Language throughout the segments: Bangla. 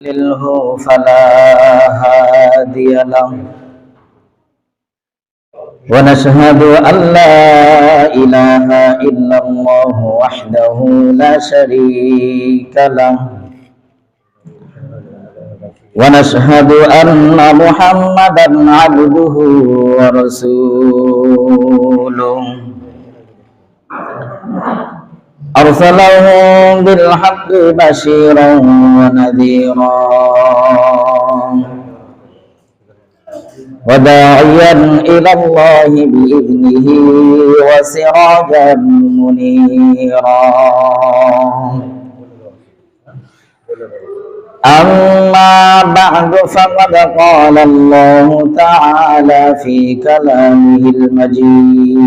يضلله فلا هادي له ونشهد أن لا إله إلا الله وحده لا شريك له ونشهد أن محمدا عبده ورسوله أرسله بالحق بشيرا ونذيرا وداعيا إلى الله بإذنه وسراجا منيرا أما بعد فقد قال الله تعالى في كلامه المجيد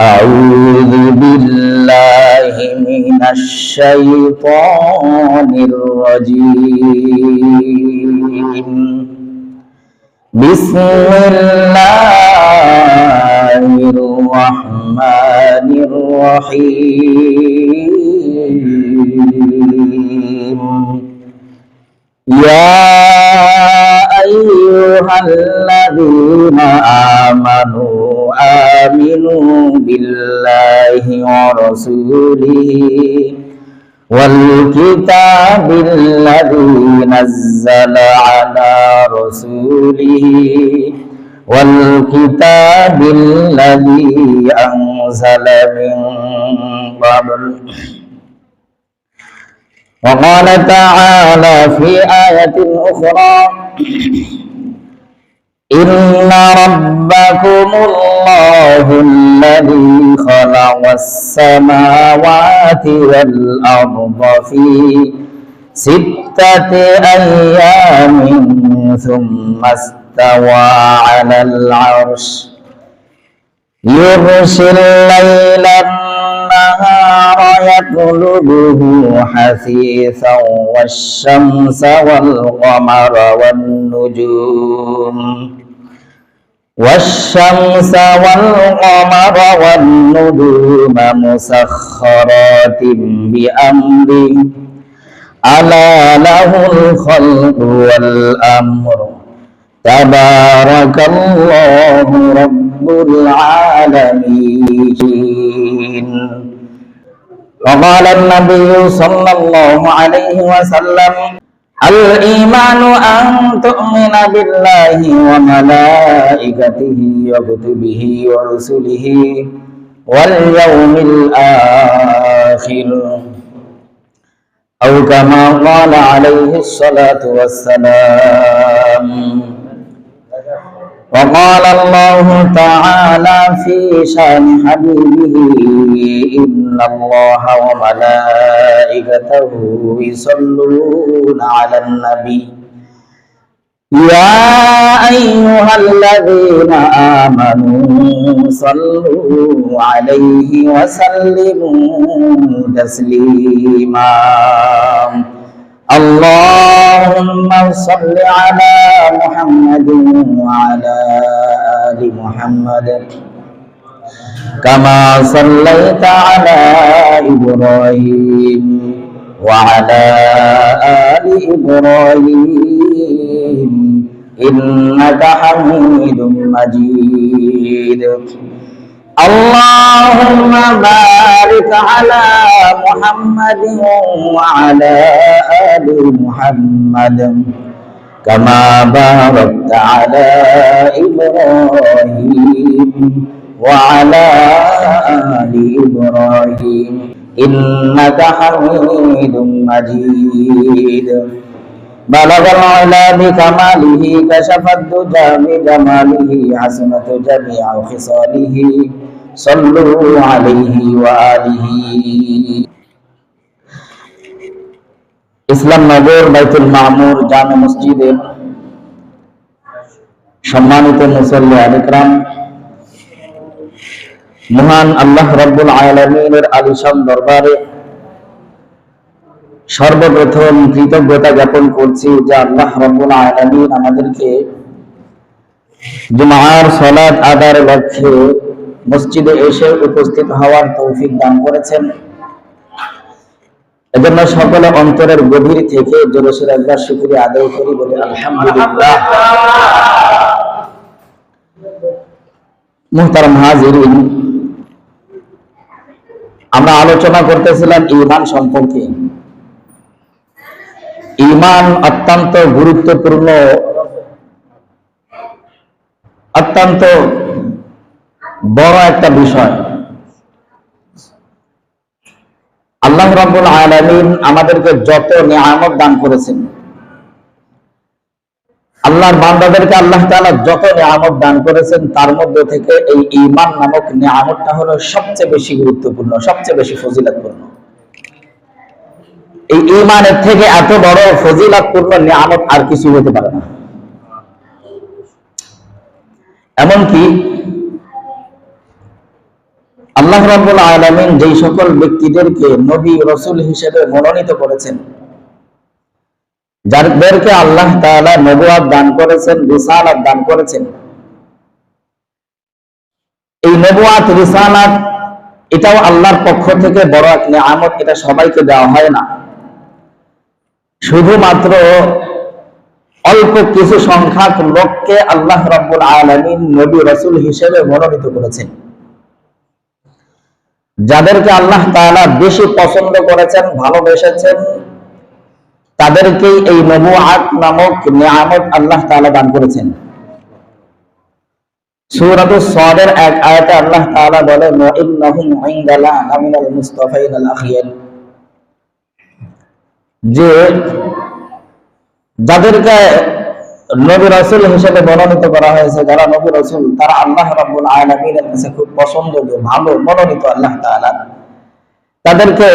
أعوذ بالله من الشيطان الرجيم بسم الله الرحمن الرحيم يا أيها الذين آمنوا آمنوا بالله ورسوله والكتاب الذي نزل على رسوله والكتاب الذي أنزل من قبل وقال تعالى في آية أخرى إن ربكم الله الذي خلق السماوات والأرض في 6 أيام ثم استوى على العرش يغشي الليل النهار يطلبه حثيثا والشمس والقمر والنجوم مسخرات بأمره ألا له الخلق والأمر تبارك الله رب العالمين. وقال النبي صلى الله عليه وسلم الإيمان أن تؤمن بالله وملائكته وكتبه ورسله واليوم الآخر أو كما قال عليه الصلاة والسلام. وقال الله تعالى في شان حبيبه إن الله وملائكته يصلون على النبي يا أيها الذين آمنوا صلوا عليه وسلموا تسليما. اللهم صل على محمد وعلى آل محمد كما صليت على إبراهيم وعلى آل إبراهيم إنك حميد مجيد. اللهم بارك على محمد وعلى آل محمد كما باركت على إبراهيم وعلى آل إبراهيم إنك حميد مجيد. بلغ العلا بكماله كشف الدجى بجماله حسنت جميع خصاله صلوا عليه وآله. ইসলাম নগর বাইতুল মামুর জামে মসজিদের সম্মানিত মুসল্লি ইকরাম, মহান আল্লাহ রাব্বুল আলামিনের আলিশান দরবারে সর্বপ্রথম কৃতজ্ঞতা জ্ঞাপন করছি যে আল্লাহ রাব্বুল আলামিন আমাদেরকে জুমার সালাত আদায়ের লক্ষ্যে মসজিদে এসে উপস্থিত হওয়ার তৌফিক দান করেছেন এজন্য সকলে অন্তরের গভীর থেকে জোরে সোরে একবার শুকরিয়া আদায় করি, বলি আলহামদুলিল্লাহ। মুহতারাম হাজিরিন, আমরা আলোচনা করতেছিলাম ঈমান সম্পর্কে। ঈমান অত্যন্ত গুরুত্বপূর্ণ, অত্যন্ত বড় একটা বিষয়। আল্লাহ রাব্বুল আলামিন আমাদেরকে যত নিয়ামত দান করেছেন, আল্লাহর বান্দাদেরকে আল্লাহ তাআলা যত নিয়ামত দান করেছেন, তার মধ্যে থেকে এই ঈমান নামক নিয়ামতটা হলো সবচেয়ে বেশি গুরুত্বপূর্ণ, সবচেয়ে বেশি ফজিলতপূর্ণ। এই ঈমানের থেকে এত বড় ফজিলতপূর্ণ নিয়ামত আর কিছু হতে পারে না। এমনকি আল্লাহ রাব্বুল আলামিন যেই সকল ব্যক্তিদেরকে নবী রাসূল হিসেবে মনোনীত করেছেন, যাদেরকে আল্লাহ তাআলা নবুয়ত দান করেছেন, রিসালাত দান করেছেন, এই নবুয়ত রিসালাত এটাও আল্লাহর পক্ষ থেকে বড় এক নিয়ামত। এটা সবাইকে দেওয়া হয় না, শুধুমাত্র অল্প কিছু সংখ্যক লোককে আল্লাহ রাব্বুল আলামিন নবী রাসূল হিসেবে মনোনীত করেছেন। যাদেরকে আল্লাহ তাআলা বেশি পছন্দ করেছেন, ভালোবেসেছেন, তাদেরকেই এই নবুয়ত নামক নিয়ামত আল্লাহ তাআলা দান করেছেন। সূরাতুস সাদের এক আয়াতে আল্লাহ তাআলা বলেন, ওয়া ইন্নাহুম ইনদানা লামিনাল মুস্তাফাইনাল আখিয়ার, যে যাদেরকে নবী রাসূল হিসেবে মনোনীত করা হয়েছে, যারা নবী রাসূল, তারা আল্লাহ রাব্বুল আলামিনের কাছে খুব পছন্দনীয়, ভালো মনোনীত আল্লাহ তাআলা তাদেরকে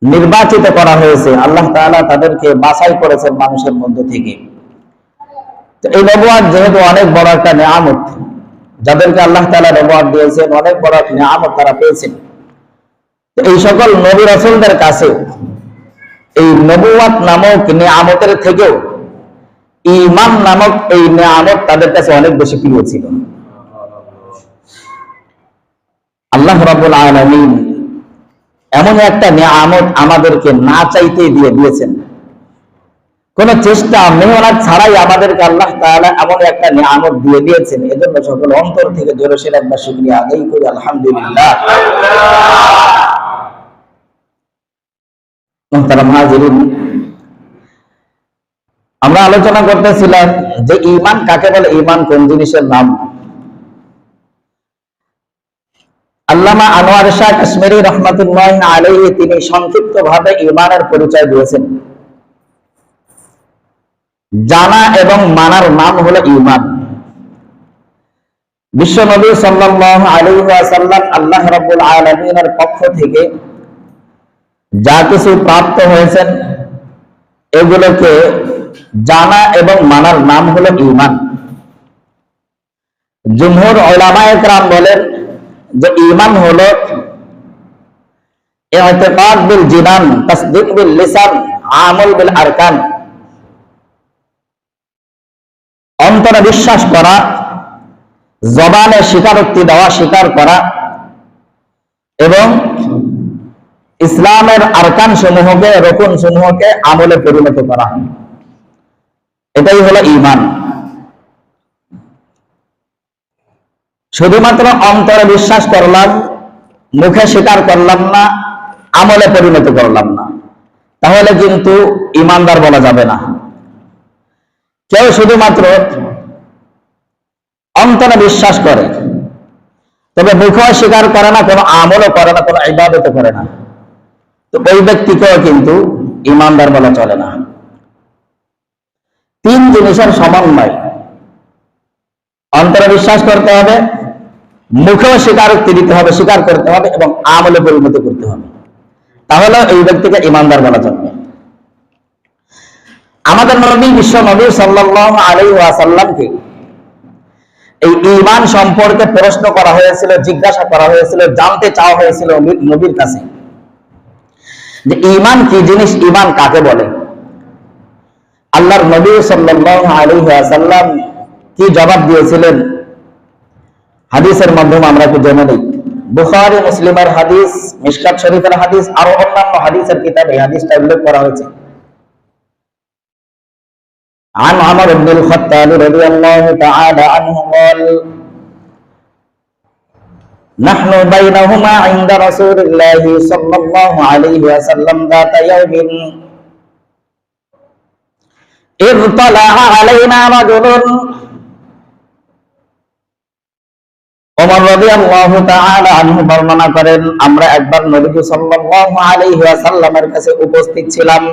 নির্বাচিত করা হয়েছে। আল্লাহ তাআলা তাদেরকে বাছাই করেছেন মানুষের মধ্য থেকে। তো এই নবুয়ত যেহেতু অনেক বড় একটা নিয়ামত, যাদেরকে আল্লাহ তাআলা নবুয়ত দিয়েছেন, অনেক বড় একটা নিয়ামত তারা পেয়েছেন। তো এই সকল নবী রাসূলদের কাছে এই নবুয়ত নামক নিয়ামতের থেকেও ঈমান নামক এই নিয়ামত তাদের কাছে অনেক বেশি প্রিয় ছিল। আল্লাহ রাব্বুল আলামিন এমন একটা নিয়ামত আমাদেরকে না চাইতেই দিয়ে দিয়েছেন। কোন চেষ্টা মেহনত ছাড়াই আমাদেরকে আল্লাহ তাআলা এমন একটা নিয়ামত দিয়ে দিয়েছেন। এজন্য সকল অন্তর থেকে জোরে সোরে একবার শুকরিয়া আদায় করি, আলহামদুলিল্লাহ। মুহতারাম হাজিরিন, আমরা আলোচনা করতেছিলাম যে ঈমান কাকে বলে, ঈমান কোন জিনিসের নাম। আল্লামা আনোয়ার শাহ কাশ্মীরি রাহমাতুল্লাহি আলাইহি তিনি সংক্ষিপ্তভাবে ঈমানের পরিচয় দিয়েছেন। জানা এবং মানার নাম হলো ঈমান। বিশ্ব নবী সাল্লাল্লাহু আলাইহি ওয়াসাল্লাম আল্লাহ রাব্বুল আলামিনের পক্ষ থেকে যা কিছু প্রাপ্ত হয়েছেন, এগুলোকে জানা এবং মানার নাম হলো ঈমান। জুমহুর উলামায়ে কেরাম বলেন যে ঈমান হলো ইতিকাদ বিল জিনান, তাসদীক বিল লিসান, আমল বিল আরকান। অন্তরে বিশ্বাস করা, জবানে স্বীকারোক্তি দেওয়া, স্বীকার করা, এবং ইসলামের আরকান সমূহকে, রকুন সমূহকে আমলে পরিণত করা, এটাই হলো ঈমান। শুধুমাত্র অন্তরে বিশ্বাস করলাম, মুখে স্বীকার করলাম না, আমলে পরিণত করলাম না, তাহলে কিন্তু ঈমানদার বলা যাবে না। কেউ শুধুমাত্র অন্তরে বিশ্বাস করে, তবে মুখেও স্বীকার করে না, কোনো আমলও করে না, কোনো ইবাদতও করে না, তো ওই ব্যক্তিকেও কিন্তু ঈমানদার বলা চলে না। তিন জিনিসের সমন্বয়, অন্তরে বিশ্বাস করতে হবে, মুখেও স্বীকারোক্তি দিতে হবে, স্বীকার করতে হবে, এবং আমলে পরিণত করতে হবে, তাহলে এই ব্যক্তিকে ঈমানদার বলা চলবে। আমাদের নবী, বিশ্ব নবী সাল্লাল্লাহু আলাইহি ওয়াসাল্লামকে এই ঈমান সম্পর্কে প্রশ্ন করা হয়েছিল, জিজ্ঞাসা করা হয়েছিল, জানতে চাওয়া হয়েছিল নবীর কাছে যে ঈমান কি জিনিস, ঈমান কাকে বলে। আল্লাহর নবী সাল্লাল্লাহু আলাইহি ওয়াসাল্লাম কি জবাব দিয়েছিলেন, হাদিসের মাধ্যমে আমরা একটু জেনে নিই। বুখারী মুসলিমের হাদিস, মিশকাত শরীফের হাদিস, আরো অন্যান্য হাদিসের কিতাবে এই হাদিসটা উল্লেখ করা হয়েছে। عن عمر بن الخطاب رضي الله تعالى عنه قال نحن بينهما عند رسول الله صلى الله عليه وسلم ذات يوم إذ طلع علينا رجل ওমর রাদিয়াল্লাহু তাআলা আনহু বর্ণনা করেন, আমরা একবার নবী সাল্লাল্লাহু আলাইহি ওয়াসাল্লামের কাছে উপস্থিত ছিলাম।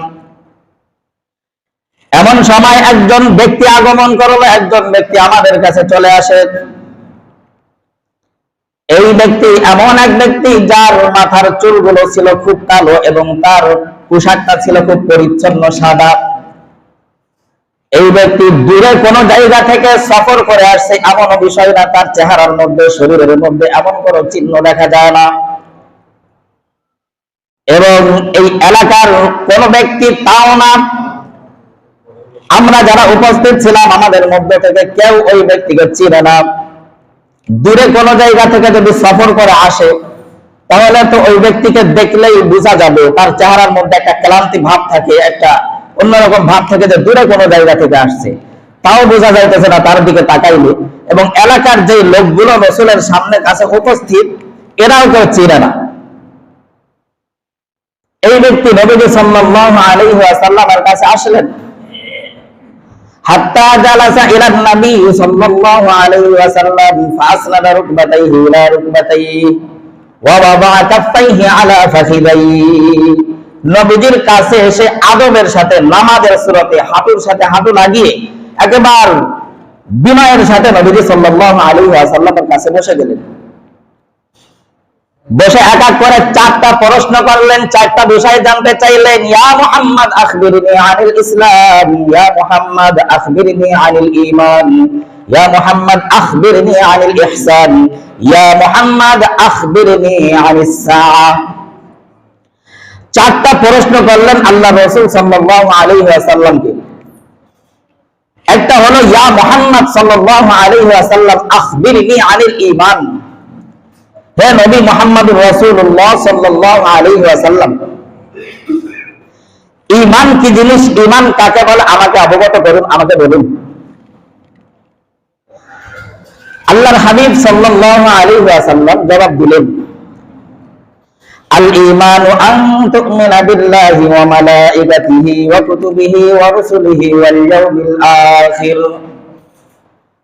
এমন সময় একজন ব্যক্তি আগমন করলো, একজন ব্যক্তি আমাদের কাছে চলে আসে। এই ব্যক্তি এমন এক ব্যক্তি যার মাথার চুলগুলো ছিল খুব কালো এবং তার পোশাকটা ছিল খুব পরিচ্ছন্ন সাদা। এই ব্যক্তি দূরে কোন জায়গা থেকে সফর করে আসছে এমন বিষয় না, তার চেহারার মধ্যে, শরীরের মধ্যে এমন কোন চিহ্ন দেখা যায় না। এবং এই এলাকার কোন ব্যক্তি তাও না। আমরা যারা উপস্থিত ছিলাম আমাদের মধ্যে থেকে কেউ ওই ব্যক্তিকে চিনে না। দূরে কোন জায়গা থেকে যদি সফর করে আসে তাহলে তো ওই ব্যক্তিকে দেখলেই বোঝা যাবে, তার চেহারার মধ্যে একটা ক্লান্তি ভাব থাকে, একটা অন্যরকম ভাব থাকে যে দূরে কোনো জায়গা থেকে আসছে, তাও বোঝা যাইতেছে না তার দিকে তাকাইলে। এবং এলাকার যে লোকগুলো রাসূলের সামনে কাছে উপস্থিত এরাও কেউ চিনে না। এই ব্যক্তি নবী সাল্লাল্লাহু আলাইহি ওয়াসাল্লামের কাছে আসলেন। হাত্তা জালাসা ইলা নবী সাল্লাল্লাহু আলাইহি ওয়াসাল্লাম ফাসনাদা রুকবাতাইহি ইলা রুকবাতাইহি ওয়া ওয়াদাআ কাফাইহি আলা ফাখিদাইহি। নবীজির কাছে এসে আদবের সাথে নামাজের সুরতে হাঁটুর সাথে হাঁটু লাগিয়ে একেবারে বিনয়ের সাথে নবীজি সাল্লাল্লাহু আলাইহি ওয়াসাল্লামের কাছে বসে গেলেন। বসে এক এক করে চারটা প্রশ্ন করলেন, চারটা বিষয় জানতে চাইলেন। ইয়া মুহাম্মদ আখবিরনি আনিল ইসলাম, ইয়া মুহাম্মদ আখবিরনি আনিল ঈমান, ইয়া মুহাম্মদ আখবিরনি আনিল ইহসান, ইয়া মুহাম্মদ আখবিরনি আনিস সাআ। চারটা প্রশ্ন করলেন আল্লাহ রাসূল সাল্লাল্লাহু আলাইহি ওয়াসাল্লামকে। একটা হলো ইয়া মুহাম্মদ সাল্লাল্লাহু আলাইহি ওয়াসাল্লাম আখবিরনি আনিল ঈমান, হে নবী মুহাম্মদুর রাসূলুল্লাহ সাল্লাল্লাহু আলাইহি ওয়াসাল্লাম, ঈমান কি জিনিস, ঈমান কাকে বলে আমাকে অবগত করুন, আমাকে বলুন। আল্লাহর হাবিব সাল্লাল্লাহু আলাইহি ওয়াসাল্লাম জবাব দিলেন, আল ঈমানু আন তু'মিনা বিল্লাহি ওয়া মালাইকাতিহি ওয়া কুতুবিহি ওয়া রুসুলিহি ওয়াল ইয়াউমিল আখির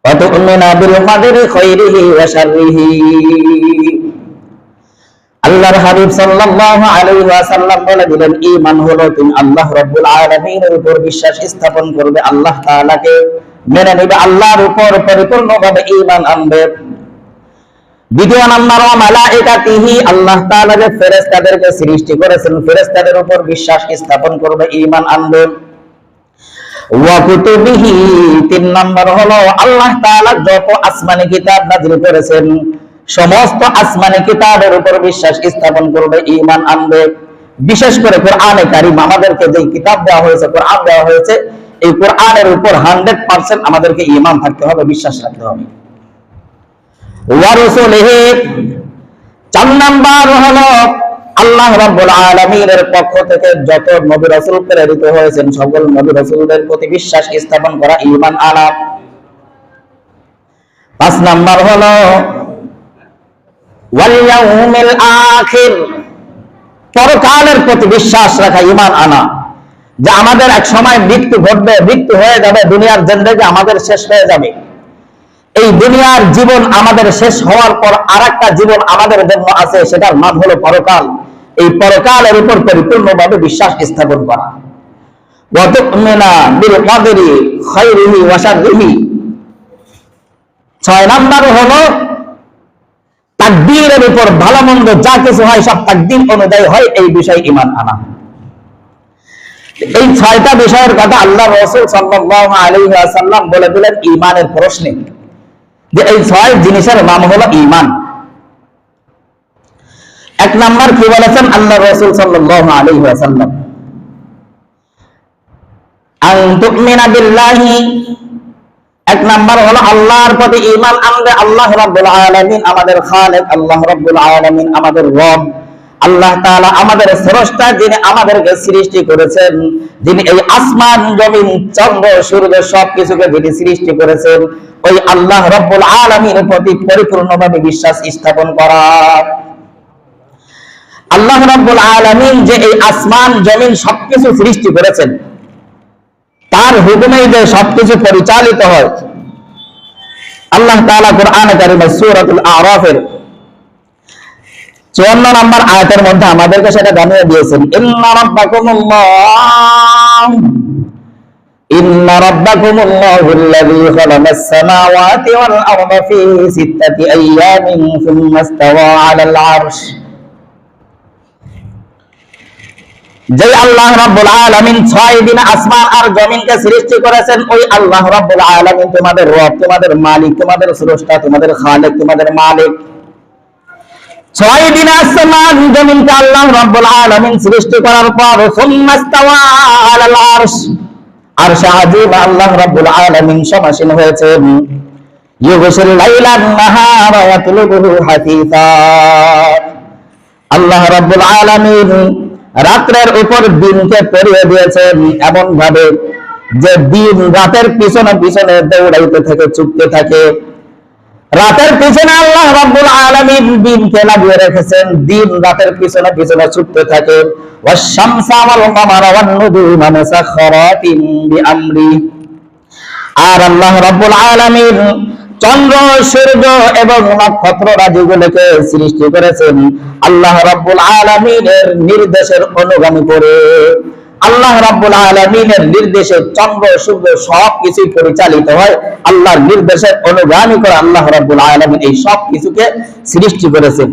ওয়া তু'মিনা বিল কদরি খাইরিহি ওয়া শাররিহি। আল্লাহর হাবিব সাল্লাল্লাহু আলাইহি ওয়াসাল্লাম বলে দিলেন, ঈমান হলো তুমি আল্লাহ রাব্বুল আলামিনের উপর বিশ্বাস স্থাপন করবে, আল্লাহ তাআলাকে মেনে নিবে, আল্লাহর উপর পরিপূর্ণভাবে ঈমান আনবে। দ্বিতীয় নাম্বার ওয়া মালাইকাতিহি, আল্লাহ তাআলা যে ফেরেশতাদেরকে সৃষ্টি করেছেন ফেরেশতাদের উপর বিশ্বাস স্থাপন করবে, ঈমান আনবে। ওয়া কুতুবিহি, তিন নাম্বার হলো আল্লাহ তাআলা যত আসমানি কিতাব নাযিল করেছেন সমস্ত আসমানি কিতাবের উপর বিশ্বাস স্থাপন করবে, ঈমান আনবে। বিশেষ করে কোরআনে কারীম, আমাদেরকে যে কিতাব দেওয়া হয়েছে, কোরআন দেওয়া হয়েছে, এই কোরআনের উপর 100% আমাদেরকে ঈমান থাকতে হবে, বিশ্বাস রাখতে হবে। ওয়া রাসূলিহি, চার নাম্বার হলো আল্লাহ রাব্বুল আলামিনের পক্ষ থেকে যত নবী রাসূল প্রেরিত হয়েছেন সকল নবী রাসূলদের প্রতি বিশ্বাস স্থাপন করা, ঈমান আনা। পাঁচ নাম্বার হলো ওয়াল ইয়াউমিল আখির, পরকালের প্রতি বিশ্বাস রাখা, ঈমান আনা, যে আমাদের এক সময় মৃত্যু ঘটবে, মৃত্যু হয়ে যাবে, দুনিয়ার জিন্দেগি আমাদের শেষ হয়ে যাবে। এই দুনিয়ার জীবন আমাদের শেষ হওয়ার পর আরেকটা জীবন আমাদের জন্য আছে, সেটার নাম হলো পরকাল। এই পরকালের উপর পরিপূর্ণভাবে বিশ্বাস স্থাপন করা। ওয়া তু'মিনা বিল কদরি খাইরিহি ওয়া শাররিহি, ছয় নাম্বার হলো তাকদীরের উপর, ভালো মন্দ যা কিছু হয় সব তাকদীর অনুযায়ী হয়, এই বিষয়ে ঈমান আনা। এই ছয়টা বিষয়ের কথা আল্লাহ রাসূল সাল্লাল্লাহু আলাইহি ওয়াসাল্লাম বলে দিলেন ঈমানের প্রশ্নে, যে এই ছয় জিনিসের নাম হলো ঈমান। এক নাম্বার কি বলেছেন আল্লাহ রাসূল সাল্লাল্লাহু আলাইহি ওয়াসাল্লাম, আন তু'মিনা বিল্লাহি, এক নাম্বার হলো আল্লাহর প্রতি ঈমান আনলে আল্লাহ রাব্বুল আলামিন আমাদের খালেক, আল্লাহ রাব্বুল আলামিন আমাদের রব, আল্লাহ তাআলা আমাদের স্রষ্টা, যিনি আমাদেরকে সৃষ্টি করেছেন, যিনি এই আসমান জমিন চন্দ্র সূর্য সবকিছুকে যিনি সৃষ্টি করেছেন, ওই আল্লাহ রাব্বুল আলামিনের প্রতি পরিপূর্ণভাবে বিশ্বাস স্থাপন করা। আল্লাহ রাব্বুল আলামিন যে এই আসমান জমিন সবকিছু সৃষ্টি করেছেন, তার হুকুমেই যে সবকিছু পরিচালিত হয়। আল্লাহ তাআলা কোরআনে কারীমে সূরাতুল আরাফের 54 নম্বর আয়াতের মধ্যে আমাদেরকে সেটা জানিয়ে দিয়েছেন, ইন্না রাব্বাকুমুল্লাহুল্লাযী খালাকাস সামাওয়াতি ওয়াল আরদা ফী সিত্তাতি আইয়ামিন সুম্মা ইসতাওয়া আলাল আরশ। যে আল্লাহ রাব্বুল আলামিন 6 দিনে আসমান আর জমিনকে সৃষ্টি করেছেন, ওই আল্লাহ রাব্বুল আলামিন তোমাদের রব, তোমাদের মালিক, তোমাদের স্রষ্টা, তোমাদের খালেক, তোমাদের মালিক। 6 দিনে আসমান জমিনকে আল্লাহ রাব্বুল আলামিন সৃষ্টি করার পর সুম্মা ইসতাওয়া আলাল আরশ, আরশে আজিম আল্লাহ রাব্বুল আলামিন সমাসীন হয়েছেন। ইউগশিল লাইলান নাহারা ইয়াতলুবুহু হাসীসা, আল্লাহ রাব্বুল আলামিন রাতের উপর দিনকে পরিয়ে দিয়েছেন এমন ভাবে যে দিন রাতের পিছনে পিছনে দৌড়াইতে থাকে, ছুটতে থাকে। রাতের পিছনে আল্লাহ রাব্বুল আলামিন দিনকে লাগিয়ে রেখেছেন, দিন রাতের পিছনে পিছনে ছুটতে থাকে। ওয়াশ-শামসা ওয়াল কামারা ওয়ান নুজুমা মুসাখখারাতিন বিআমরি, আর আল্লাহ রাব্বুল আলামিন চন্দ্র সূর্য এবং নক্ষত্র রাজিগুলোকে সৃষ্টি করেছেন আল্লাহ রাব্বুল আলামিনের নির্দেশের অনুগামী করে। আল্লাহ রাব্বুল আলামিনের নির্দেশে চন্দ্র সূর্য সবকিছু পরিচালিত হয়, আল্লাহর নির্দেশের অনুগামী করে আল্লাহ রাব্বুল আলামিন এই সব কিছুকে সৃষ্টি করেছেন।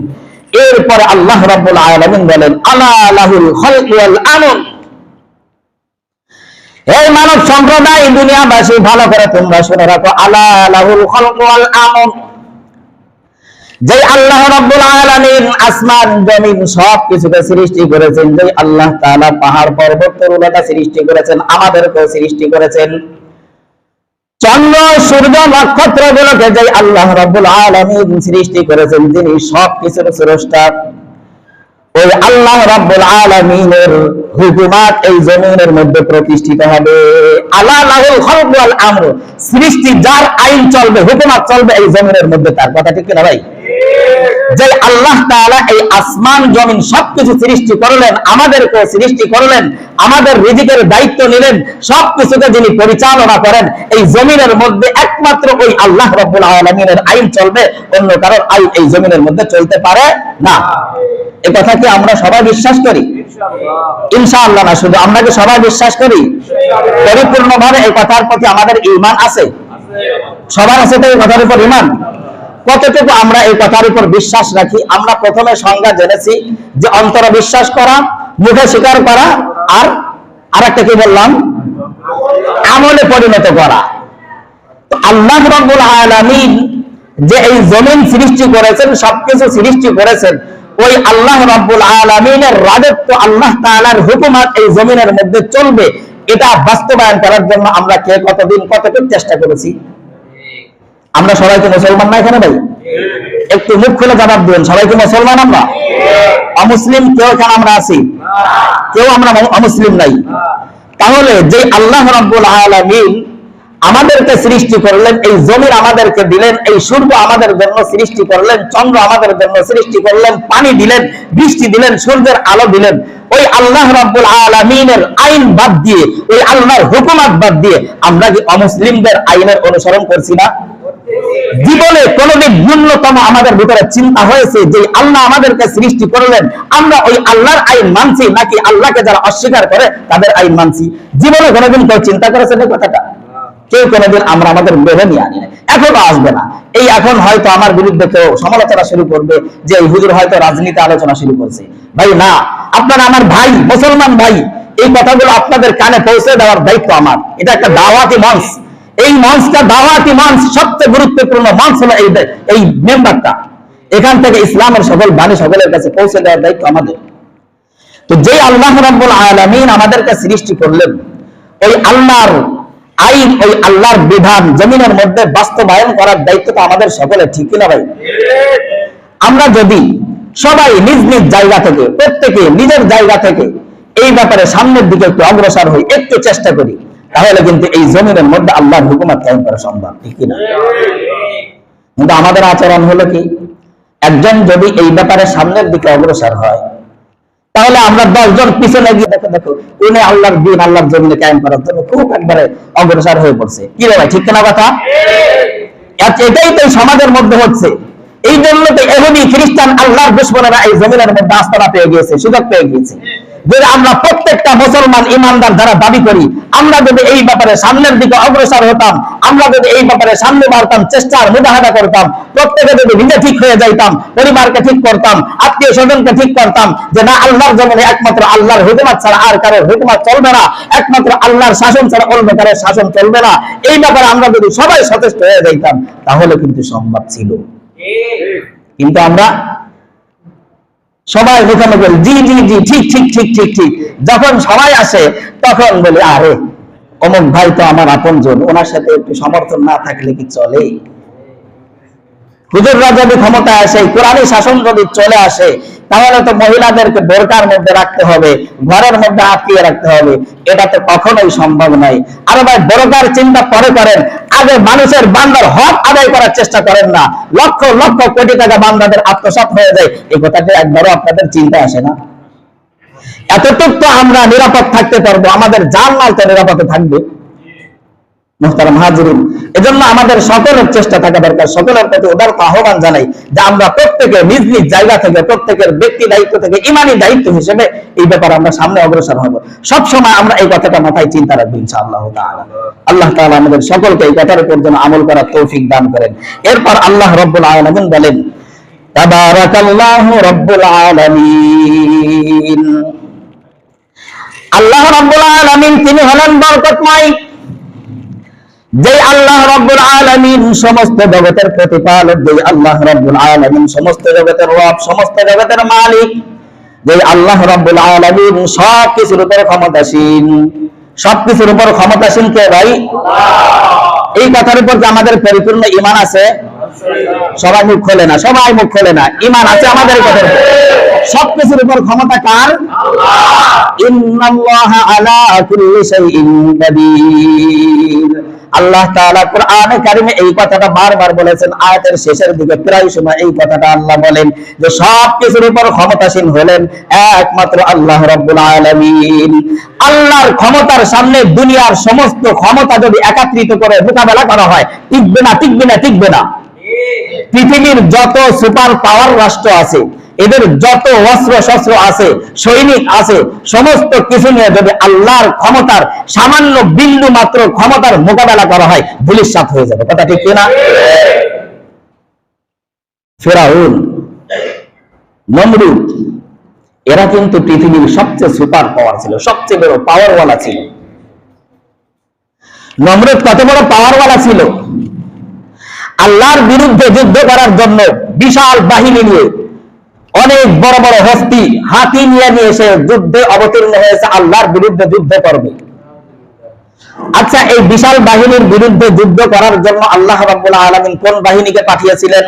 এরপর আল্লাহ রাব্বুল আলামিন বলেন, আলা লাহুল খালকু ওয়াল আমর। এই মানব সম্প্রদায়, দুনিয়াবাসী, ভালো করে তোমরা শুনে রাখো, আলা লাহুল খালকু ওয়াল আমর। যে আল্লাহ রাব্বুল আলামিন আসমান জমিন সবকিছুকে সৃষ্টি করেছেন, যে আল্লাহ তাআলা পাহাড় পর্বত তরুলতা সৃষ্টি করেছেন, আমাদেরকেও সৃষ্টি করেছেন, চন্দ্র সূর্য নক্ষত্রগুলোকে যে আল্লাহ রাব্বুল আলামিন সৃষ্টি করেছেন, যিনি সবকিছুর স্রষ্টা, ওই আল্লাহ রাব্বুল আলামিনের হুকুমাত এই জমিনের মধ্যে প্রতিষ্ঠিত হবে। আলা লাহুল খালকু ওয়াল আমর, সৃষ্টি যার আইন চলবে, হুকুমাত চলবে এই জমিনের মধ্যে, তার কথা ঠিক না ভাই? যে আল্লাহ তাআলা এই আসমান জমিন সবকিছু সৃষ্টি করলেন, আমাদেরকে সৃষ্টি করলেন, আমাদের রিজিকের দায়িত্ব নিলেন, সবকিছুকে যিনি পরিচালনা করেন এই জমিনের মধ্যে, একমাত্র ওই আল্লাহ রাব্বুল আলামিনের আইন চলবে, অন্য কারোর আইন এই জমিনের মধ্যে চলতে পারে না। এই কথা কি আমরা সবাই বিশ্বাস করি? ইনশাআল্লাহ না, শুধু আমরা কি সবাই বিশ্বাস করি? পরিপূর্ণভাবে এই কথার প্রতি আমাদের ঈমান আছে? সবার আছে তো এই কথার উপর ঈমান? কতটুকু আমরা এই কথার উপর বিশ্বাস রাখি? আমরা প্রথমে সংজ্ঞা জেনেছি যে অন্তরে বিশ্বাস করা, মুখে স্বীকার করা, আর আরেকটা কি বললাম? আমলে পরিণত করা। তো আল্লাহ রাব্বুল আলামিন যে এই জমিন সৃষ্টি করেছেন, সবকিছু সৃষ্টি করেছেন, ওই আল্লাহ রাব্বুল আলামিনের রাজত্ব, আল্লাহ তাআলার হুকুমাত এই জমিনের মধ্যে চলবে, এটা বাস্তবায়ন করার জন্য আমরা কে কতদিন কতটুকু চেষ্টা করেছি? আমরা সবাই কি মুসলমান না এখানে ভাই? একটু মুখ খুলে জবাব দিবেন, সবাই কি মুসলমান? আমরা অমুসলিম কেউ এখানে আমরা আছি? কেউ আমরা অমুসলিম নাই। তাহলে যে আল্লাহ রাব্বুল আলামিন আমাদেরকে সৃষ্টি করলেন, এই জমিন আমাদেরকে দিলেন, এই সূর্য আমাদের জন্য সৃষ্টি করলেন, চন্দ্র আমাদের জন্য সৃষ্টি করলেন, পানি দিলেন, বৃষ্টি দিলেন, সূর্যের আলো দিলেন, ওই আল্লাহ রাব্বুল আলামিনের আইন বাদ দিয়ে, ওই আল্লাহর হুকুমাত বাদ দিয়ে আমরা কি অমুসলিমদের আইনের অনুসরণ করছি না? জীবনে কোনদিন ন্যূনতম আমাদের ভিতরে চিন্তা হয়েছে যে আল্লাহ আমাদেরকে সৃষ্টি করলেন, আমরা ওই আল্লাহর আইন মানছি নাকি আল্লাহকে যারা অস্বীকার করে তাদের আইন মানছি? জীবনে কোনদিন কেউ চিন্তা করেছেন এই কথাটা? কেউ কোনদিন আমরা আমাদের বেঁধে নিয়ে আনি না, এখনো আসবে না। এই এখন হয়তো আমার বিরুদ্ধে কেউ সমালোচনা শুরু করবে যে এই হুজুর হয়তো রাজনীতি আলোচনা শুরু করছে। ভাই না, আপনারা আমার ভাই, মুসলমান ভাই, এই কথাগুলো আপনাদের কানে পৌঁছে দেওয়ার দায়িত্ব আমার। এটা একটা দাওয়াতি মঞ্চ, এই মঞ্চটা দাওয়াতি মঞ্চ, সবচেয়ে গুরুত্বপূর্ণ মঞ্চ হলো এই মেম্বারটা। এখান থেকে ইসলামের সকল বাণী সকলের কাছে পৌঁছে দেওয়ার দায়িত্ব আমাদের। তো যে আল্লাহ রাব্বুল আলামিন আমাদেরকে সৃষ্টি করলেন, ওই আল্লাহর আইন, ওই আল্লাহর বিধান জমিনের মধ্যে বাস্তবায়ন করার দায়িত্ব তো আমাদের সকলের, ঠিক কিনা ভাই? আমরা যদি সবাই নিজ নিজ জায়গা থেকে, প্রত্যেকে নিজের জায়গা থেকে এই ব্যাপারে সামনের দিকে একটু অগ্রসর হই, একটু চেষ্টা করি, তাহলে কিন্তু এই জমিনের মধ্যে আল্লাহর হুকুমত কায়েম করা সম্ভব, ঠিক কিনা? কিন্তু আমাদের আচরণ হলো কি, একজন যদি এই ব্যাপারে সামনের দিকে অগ্রসর হয়, তাহলে আমরা 10 জন পিছনে গিয়ে দেখো দেখো উনি আল্লাহর দিন, আল্লাহর জমিনে কায়েম করার জন্য খুব একবারে অগ্রসর হয়ে পড়ছে। কি রে ভাই, ঠিক কিনা কথা? এটাই তো সমাজের মধ্যে হচ্ছে। এই জন্য তো ইহুদি খ্রিস্টান আল্লাহর দুশমনেরা এই জমিনের মধ্যে আস্থা পেয়ে গিয়েছে, সুযোগ পেয়ে গিয়েছে। যে আমরা প্রত্যেকটা মুসলমান ইমানদার যারা দাবি করি, আমরা যদি এই ব্যাপারে সামনের দিকে অগ্রসর হতাম, আমরা যদি এই ব্যাপারে সামনে বাড়তাম, চেষ্টার মুজাহাদা করতাম, প্রত্যেকে যদি নিজে ঠিক হয়ে যাইতাম, পরিবারকে ঠিক করতাম, আত্মীয় স্বজনকে ঠিক করতাম, যে না আল্লাহর জমিনে একমাত্র আল্লাহর হুকুমত ছাড়া আর কারোর হুকুমত চলবে না, একমাত্র আল্লাহর শাসন ছাড়া অন্য কারোর শাসন চলবে না, এই ব্যাপারে আমরা যদি সবাই সচেষ্ট হয়ে যাইতাম, তাহলে কিন্তু সম্ভব ছিল। কিন্তু আমরা সবাই যেখানে বলি জি জি জি ঠিক ঠিক ঠিক ঠিক ঠিক, যখন সবাই আসে তখন বলি আরে অমুক ভাই তো আমার আপনজন, ওনার সাথে একটু সমর্থন না থাকলে কি চলে? হুজুররা যদি ক্ষমতায় আসে, কোরআনী শাসন যদি চলে আসে, তাহলে তো মহিলাদেরকে বোরকার মধ্যে রাখতে হবে, ঘরের মধ্যে আটকিয়ে রাখতে হবে, এটা তো কখনোই সম্ভব নয়। আর ভাই বোরকার চিন্তা পরে করেন, আগে মানুষের বান্দার হক আদায় করার চেষ্টা করেন না। লক্ষ লক্ষ কোটি টাকা বান্দাদের আত্মসাৎ হয়ে যায়, এই কথাটা একবারও আপনাদের চিন্তা আসে না? এতটুক তো আমরা নিরাপদ থাকতে পারবো, আমাদের জানমাল তো নিরাপদে থাকবে। মুহতারাম হাজিরিন, এজন্য আমাদের সকলের চেষ্টা থাকা দরকার, সকলের প্রতি উদারতা আহ্বান জানাই যে আমরা প্রত্যেকে নিজ নিজ জায়গা থেকে, প্রত্যেকের ব্যক্তি দায়িত্ব থেকে, ইমানি দায়িত্ব হিসেবে এই ব্যাপারে আমরা সামনে অগ্রসর হব। সব সময় আমরা এই কথাটা মাথায় চিন্তা রাখবো ইনশাআল্লাহ তাআলা। আল্লাহ তাআলা আমাদের সকলকে এই কথার উপর যেন আমল করার তৌফিক দান করেন। এরপর আল্লাহ রাব্বুল আলামিন বলেন, তাবারাকাল্লাহু রাব্বুল আলামিন। আল্লাহ রাব্বুল আলামিন তিনি হলেন বরকতময়। যে আল্লাহ রাব্বুল আলামিন সমস্ত জগতের প্রতিপালক, যে আল্লাহ রাব্বুল আলামিন সমস্ত জগতের রব, সমস্ত জগতের মালিক, যে আল্লাহ রাব্বুল আলামিন সবকিছুর উপর ক্ষমতাসীন। সবকিছুর উপর ক্ষমতাসীন কে ভাই? আল্লাহ। এই কথার উপর যে আমাদের পরিপূর্ণ ঈমান আছে, সবাই মুখ খোলে না, সবাই মুখ খোলে না, ঈমান আছে আমাদের কথার উপর। সবকিছুর উপর ক্ষমতা কার? আল্লাহ। ইন্নাল্লাহা আলা কুল্লি শাইইন কাদির। আল্লাহ তাআলা কোরআনে কারিমে এই কথাটা বারবার বলেছেন। আয়াতের শেষের দিকে প্রায় সময় এই কথাটা আল্লাহ বলেন যে সবকিছুর উপর ক্ষমতাসীন হলেন একমাত্র আল্লাহ রাব্বুল আলামিন। আল্লাহর ক্ষমতার সামনে দুনিয়ার সমস্ত ক্ষমতা যদি একত্রিত করে মোকাবেলা করা হয়, টিকবে না, টিকবে না, টিকবে না। পৃথিবীর যত সুপার পাওয়ার রাষ্ট্র আছে, এদের যত অস্ত্র শস্ত্র আছে, সৈনিক আছে, সমস্ত কিছু নিয়ে যদি আল্লাহর ক্ষমতার সামান্য বিন্দু মাত্র ক্ষমতার মোকাবেলা করা হয়, ধূলিসাৎ হয়ে যাবে। কথা ঠিক কিনা? ফিরআউন, নমরুদ, এরা কিন্তু পৃথিবীর সবচেয়ে সুপার পাওয়ার ছিল, সবচেয়ে বড় পাওয়ারওয়ালা ছিল। নমরুদ কত বড় পাওয়ারওয়ালা ছিল! আল্লাহর বিরুদ্ধে যুদ্ধ করার জন্য বিশাল বাহিনী নিয়ে, অনেক বড় বড় হস্তি হাতি নিয়ে নিয়ে এসে যুদ্ধে অবতীর্ণ হয়েছে, আল্লাহর বিরুদ্ধে যুদ্ধ করবে। আচ্ছা, এই বিশাল বাহিনীর বিরুদ্ধে যুদ্ধ করার জন্য আল্লাহ রাব্বুল আলামিন কোন বাহিনীকে পাঠিয়েছিলেন?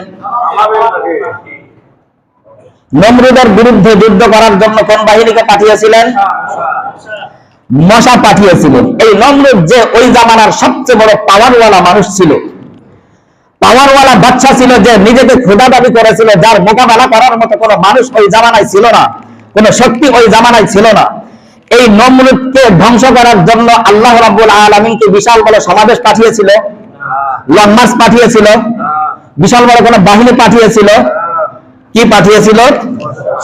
নমরুদের বিরুদ্ধে যুদ্ধ করার জন্য কোন বাহিনীকে পাঠিয়েছিলেন? মশা পাঠিয়েছিলেন। এই নমরুদ যে ওই জামানার সবচেয়ে বড় পাওয়ারওয়ালা মানুষ ছিল, পাওয়ারওয়ালা বাদশা ছিল, যে নিজেকে খোদা দাবি করেছিল, যার মোকাবেলা করার মতো কোনো মানুষ ওই জামানায় ছিল না, কোনো শক্তি ওই জামানায় ছিল না। এই নমরুদকে ধ্বংস করার জন্য আল্লাহ রাব্বুল আলামিন কি বিশাল বড় সমাবেশ পাঠিয়েছিল? লং মার্চ পাঠিয়েছিল? বিশাল বড় কোনো বাহিনী পাঠিয়েছিল? কি পাঠিয়েছিল?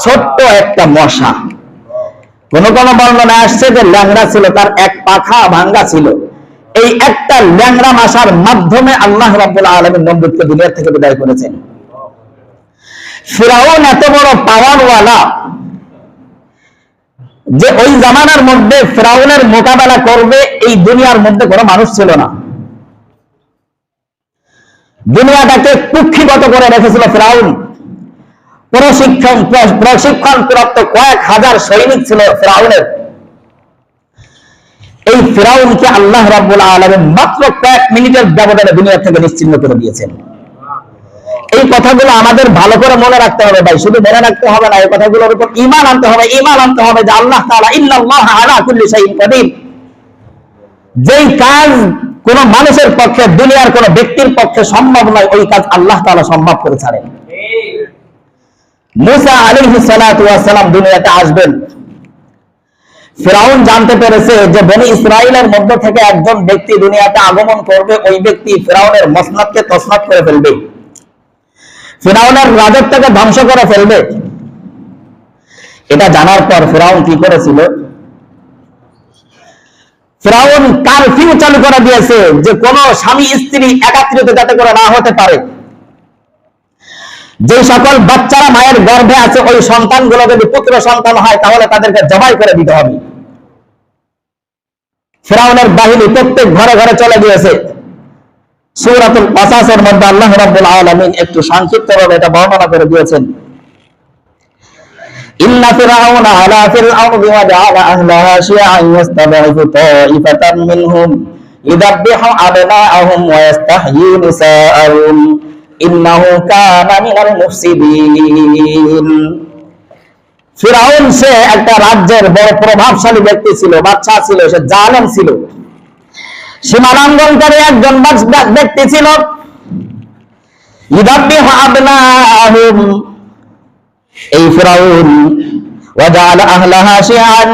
ছোট্ট একটা মশা। কোন কোন বর্ণনা আসছে যে ল্যাংড়া ছিল, তার এক পাখা ভাঙ্গা ছিল। এই একটা ল্যাংড়া মশার মাধ্যমে আল্লাহ রাব্বুল আলামিন নমরুদকে দুনিয়া থেকে বিদায় করেছেন। ফিরআউন এত বড় পাওয়ারওয়ালা যে ওই জামানার মধ্যে ফিরআউনের মোকাবেলা করবে এই দুনিয়ার মধ্যে কোনো মানুষ ছিল না। দুনিয়াটাকে কুক্ষিগত করে রেখেছিল ফিরআউন। প্রশিক্ষণ প্রাপ্ত কয়েক হাজার সৈনিক ছিল ফিরআউনের। এই ফিরাউনকে আল্লাহ রাব্বুল আলামিন মাত্র কয়েক মিনিটের ব্যবধানে দুনিয়া থেকে নিশ্চিহ্ন করে দিয়েছেন। এই কথাগুলো আমাদের ভালো করে মনে রাখতে হবে ভাই, শুধু মনে রাখতে হবে না, এই কথাগুলোর উপর ঈমান আনতে হবে। ঈমান আনতে হবে যে আল্লাহ তাআলা ইন্নাল্লাহা আলা কুল্লি শাইইন কাদির। যেই কাজ কোন মানুষের পক্ষে, দুনিয়ার কোন ব্যক্তির পক্ষে সম্ভব নয়, ওই কাজ আল্লাহ তাআলা সম্ভব করে ছাড়েন। মুসা আলাইহিস সালাতু ওয়াস সালাম দুনিয়াতে আসবেন। ফিরাউন জানতে পেরেছে যে বনি ইসরাইলের মধ্য থেকে একজন ব্যক্তি দুনিয়াতে আগমন করবে, ওই ব্যক্তি ফিরাউনের মসনদকে তছনছ করে ফেলবে, ফিরাউনের রাজত্বকে ধ্বংস করে ফেলবে। এটা জানার পর ফিরাউন কি করেছিল? ফিরাউন কারফিউ চালু করে দিয়েছে যে কোন স্বামী স্ত্রী একাত্রিত যাতে করে না হতে পারে। যে সকল বাচ্চারা মায়ের গর্ভে আছে, ওই সন্তানগুলো যদি পুত্র সন্তান হয় তাহলে তাদেরকে জবাই করে দিতে হবে। ফিরাউনের বাহিনী প্রত্যেক ঘরে ঘরে চলে গিয়েছে। সূরাতুল কাসাসের মধ্যে আল্লাহ রাব্বুল আলামিন একটু সংক্ষিপ্তভাবে এটা বর্ণনা করে দিয়েছেন। ইন্না ফিরাউনা আলা ফিল আরদি ওয়া জাআলা আহলাহা শিয়া'আন ইয়াস্তাদঈফু তাঈফাতান মিনহুম ইউযাব্বিহু আবনাআহুম ওয়া ইস্তাহয়ী নিসাআহুম ইন্নাহু কানা মিনাল মুফসিদিন। ফিরাউন সে একটা রাজ্যের বড় প্রভাবশালী ব্যক্তি ছিল, বাদশা ছিল, সে জালেম ছিল, সীমালঙ্ঘনকারী একজন ব্যক্তি ছিল। ইউযাব্বিহু আবনাআহুম, এই ফিরাউন ওয়া জাআলা আহলাহা শিয়া'আন,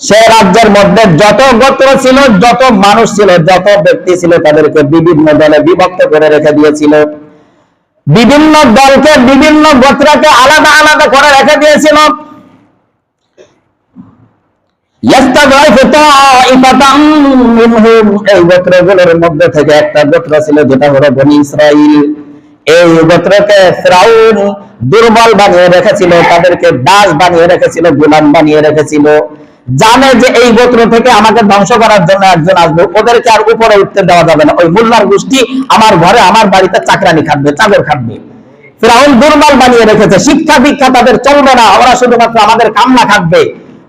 সে রাজ্যের মধ্যে যত গোত্র ছিল, যত মানুষ ছিল, যত ব্যক্তি ছিল, তাদেরকে বিভিন্ন দলে বিভক্ত করে রেখে দিয়েছিল। বিভিন্ন দলকে, বিভিন্ন গোত্রকে আলাদা আলাদা করে রেখে দিয়েছিল। ইয়াস্তাদঈফু তাঈফাতাম মিনহুম, এই গোত্রগুলোর মধ্যে থেকে একটা গোত্র ছিল যেটা হলো বনি ইসরাইল। এই গোত্রকে ফিরাউন দুর্বল বানিয়ে রেখেছিল, তাদেরকে দাস বানিয়ে রেখেছিল, গোলাম বানিয়ে রেখেছিল। জানে যে এই গোত্র থেকে আমাকে ধ্বংস করার জন্য একজন আসবে, ওদেরকে আর উপরে উঠতে দেওয়া যাবে না। ওই মোল্লার গোষ্ঠী আমার ঘরে, আমার বাড়িতে চাকরানি খাটবে, চাদর খাটবে। ফিরাউন দুর্বল বানিয়ে রেখেছে, শিক্ষা দীক্ষা তাদের চলবে না, ওরা শুধুমাত্র আমাদের কামনা খাটবে।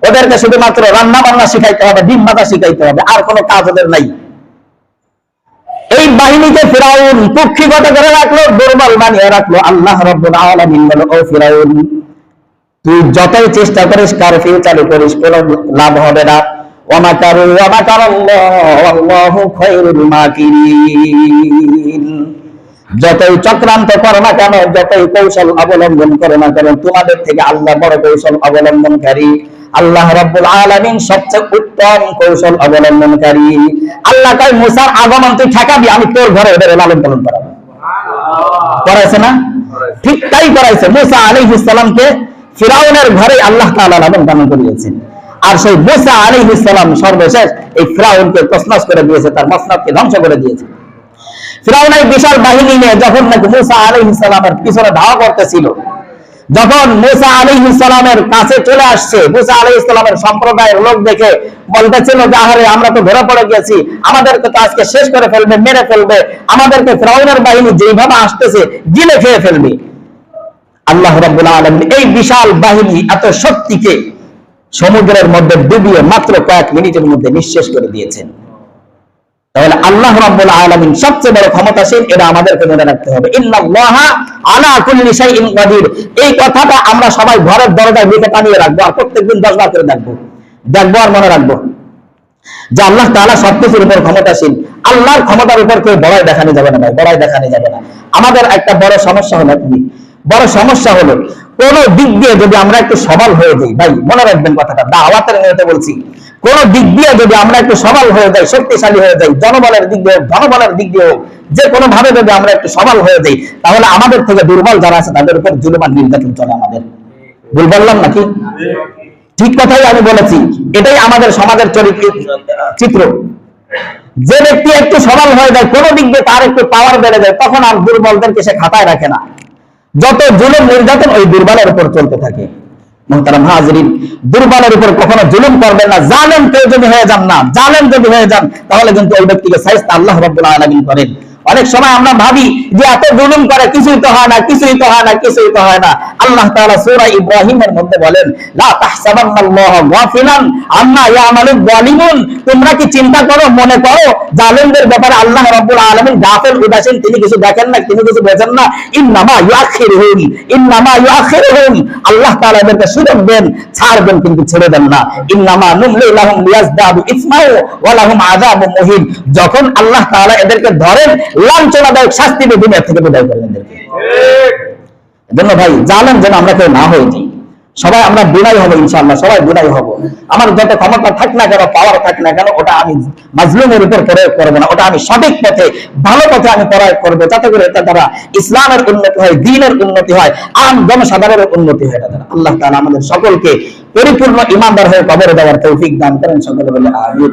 ওদেরকে শুধুমাত্র রান্না বান্না শিখাইতে হবে, ডিম ভাজা শিখাইতে হবে, আর কোনো কাজ ওদের নাই। এই বাহিনীকে ফিরাউন কুক্ষিগত করে রাখলো, দুর্বল বানিয়ে রাখলো। আল্লাহ রাব্বুল আলামিন বলে, ও ফিরাউন, তুই যতই চেষ্টা করিস, কারফিউ চালু করিস, কোনো লাভ হবে না। ওয়া মাকারু ওয়া মাকারাল্লাহু ওয়াল্লাহু খায়রুল মাকিরিন। যতই চক্রান্ত করো না কেন, যতই কৌশল অবলম্বন করো না কেন, তোমাদের থেকে আল্লাহ বড় কৌশল অবলম্বনকারী। আল্লাহ রাব্বুল আলামিন সবচেয়ে উত্তম কৌশল অবলম্বনকারী। আল্লাহ কয়, মুসার আগমন তুই ঠেকাবি, আমি তোর ঘরে ওদের লালন পালন করাবো। করাইছে না? ঠিক তাই করাইছে। মুসা আলাইহিস সালামকে ফিরাউনের ঘরে আল্লাহ তাআলা লালন পালন করিয়েছেন। আর সেই মুসা আলাইহিস সালাম সর্বশেষ এই ফিরাউনকে তছনছ করে দিয়েছে, তার মসনদকে ধ্বংস করে দিয়েছে। ফিরাউন এই বিশাল বাহিনী নিয়ে যখন নাকি মুসা আলাইহিস সালামের পিছনে ধাওয়া করতেছিল, যখন মুসা আলাইহিস সালামের কাছে চলে আসছে, মুসা আলাইহিস সালামের সম্প্রদায়ের লোক দেখে বলতেছিল যে আহারে, আমরা তো ধরে পড়ে গেছি, আমাদেরকে তো আজকে শেষ করে ফেলবে, মেরে ফেলবে, আমাদেরকে ফিরাউনের বাহিনী যেইভাবে আসতেছে গিলে খেয়ে ফেলবে। আল্লাহ রাব্বুল আলামিন এই বিশাল বাহিনী, এত শক্তিকে সমুদ্রের মধ্যে ডুবিয়ে মাত্র কয়েক মিনিটের মধ্যে নিঃশেষ করে দিয়েছেন। তাহলে আল্লাহ রাব্বুল আলামিন সবচেয়ে বড় ক্ষমতাশীল, এটা আমাদেরকে মনে রাখতে হবে। ইন্নাল্লাহা আলা কুল্লি শাইইন কাদির, এই কথাটা আমরা সবাই ঘরের দরজায় লিখে টানিয়ে রাখবো, আর প্রত্যেকদিন 10 বার করে দেখবো আর মনে রাখবো যে আল্লাহ তাআলা সবকিছুর উপর ক্ষমতাশীল। আল্লাহর ক্ষমতার উপর কেউ বড়াই দেখানো যাবে না ভাই, বড়াই দেখানো যাবে না। আমাদের একটা বড় সমস্যা হলো, বড় সমস্যা হলো কোন দিক দিয়ে যদি আমরা একটু সবল হয়ে যাই, ভাই মনে রাখবেন কথাটা, দাওয়াতের নিয়তে বলছি, কোন দিক দিয়ে যদি আমরা একটু সবল হয়ে যাই, শক্তিশালী হয়ে যাই, জনবলের দিক দিয়ে হোক, ধনবলের দিক দিয়ে হোক, যে কোনো ভাবে যদি আমরা একটু সবল হয়ে যাই, তাহলে আমাদের থেকে দুর্বল যারা আছে তাদের উপর জুলুম আর নির্যাতন চলে আমাদের। ভুল বললাম নাকি? ঠিক কথাই আমি বলেছি, এটাই আমাদের সমাজের চিত্র। যে ব্যক্তি একটু সবল হয়ে যায়, কোন দিক দিয়ে তার একটু পাওয়ার বেড়ে যায়, তখন আর দুর্বলদেরকে সে খাতায় রাখে না। যত জুলুম নির্যাতন ওই দুর্বলের উপর চলতে থাকে। মুহতারাম হাজিরিন, দুর্বলের উপর কখনো জুলুম করবেন না। জালেম কেউ যদি হয়ে যান না, জালেম যদি হয়ে যান, তাহলে কিন্তু ওই ব্যক্তিকে শায়েস্তা আল্লাহ রাব্বুল আলামিন করেন। অনেক সময় আমরা ভাবি যে এত জুলুম করে কিছুই তো হয় না, কিছুই তো হয় না, কিছুই তো হয় না। আল্লাহ তাআলা সূরা ইব্রাহিমের মধ্যে বলেন, লা তাহসাবান্নাল্লাহা গাফিলান আম্মা ইয়ামালুয যালিমুন, তোমরা কি চিন্তা করো, মনে করো জালেমদের ব্যাপারে আল্লাহ রাব্বুল আলামিন গাফিল, উদাসীন, তিনি কিছু দেখেন না, তিনি কিছু বোঝেন না? ইন্নামা ইউআখিরুহুম, ইন্নামা ইউআখিরুহুম, আল্লাহ তাআলা এদেরকে সুযোগ দেন, ছাড় দেন, কিন্তু ছেড়ে দেন না। ইন্নামা নুমলি লাহুম লিয়াজদাদু ইসমাও ওয়া লাহুম আযাবুন মুহিন, যখন আল্লাহ তাআলা এদেরকে ধরেন লাঞ্ছনাদায়ক শাস্তি দিয়ে দুনিয়া থেকে বিদায় করেন এদেরকে। এজন্য ভাই জালেম যেন আমরা কেউ না হয়ে যাই, সবাই আমরা বিনয় হবো ইনশাআল্লাহ, সবাই বিনয় হবো। আমার যত ক্ষমতা থাক না কেন, পাওয়ার থাক না কেন, ওটা আমি মাজলুমের উপর প্রয়োগ করবো না, ওটা আমি সঠিক পথে, ভালো পথে আমি প্রয়োগ করবো, যাতে করে এটা দ্বারা ইসলামের উন্নতি হয়, দ্বীনের উন্নতি হয়, আম জনসাধারণের উন্নতি হয়। এটা দ্বারা আল্লাহ তাআলা আমাদের সকলকে পরিপূর্ণ ঈমানদার হয়ে কবরে দেওয়ার তৌফিক দান করেন। সকলে বলে আমিন।